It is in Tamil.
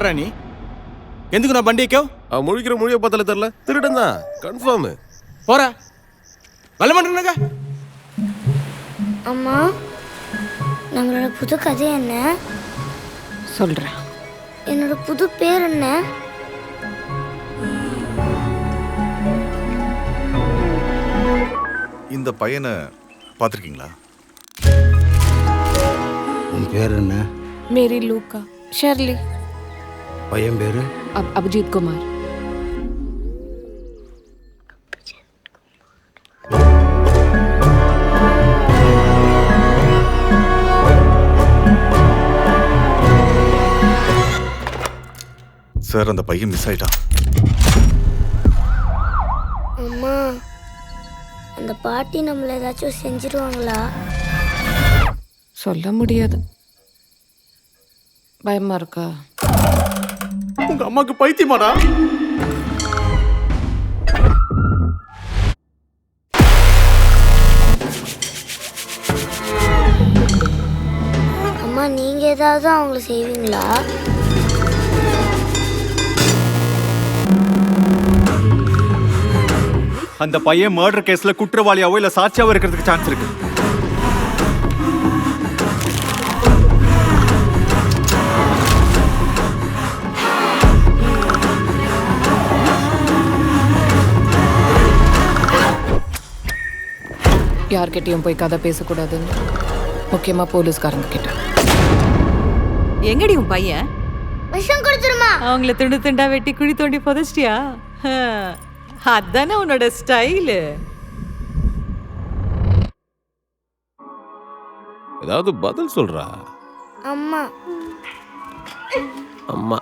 யாரா நீ? ఎందుకు నా బండి ఎక్కావు? ఆ ముழிக்கிற மொழியை பார்த்தாலே தெரியல. திருடன் தான் கன்ஃபார்ம். போறா வரமாட்டேங்க. அம்மா, நம்மளோட புது கதை என்ன சொல்கிறேன். என்னோட புது பேர் என்ன? இந்த பையனை பார்த்துருக்கீங்களா? உன் பேர் என்ன? மேரி லூக்கா. ஷெர்லி. பையன் பேரு? அபிஜித் குமார். சார், அந்த பையன் மிஸ் ஆயிட்டான். அம்மா, அந்த பாட்டி நம்மள ஏதாச்சும் செஞ்சிருவாங்களா? சொல்ல முடியாது. பயமா இருக்கா? உங்க அம்மாக்கு பைத்தியமாடா? அம்மா, நீங்க ஏதாவது அவங்கள செய்வீங்களா? அந்த பையன் மர்டர் கேஸ்ல குற்றவாளியாவோ இல்ல சாட்சியாவோ இருக்கிறதுக்கு சான்ஸ் இருக்கு. யார்கிட்டயும் போய் கதை பேசக்கூடாதுன்னு, முக்கியமா போலீஸ்காரங்க கிட்ட. எங்கடி உன் பையன்? விஷம் கொடுத்துருமா? அவங்கள துண்டு துண்டா வெட்டி குழி தோண்டி புதைச்சிட்டியா? அதானே உன்னோட ஸ்டைலு. ஏதாவது பதில் சொல்றா. அம்மா. அம்மா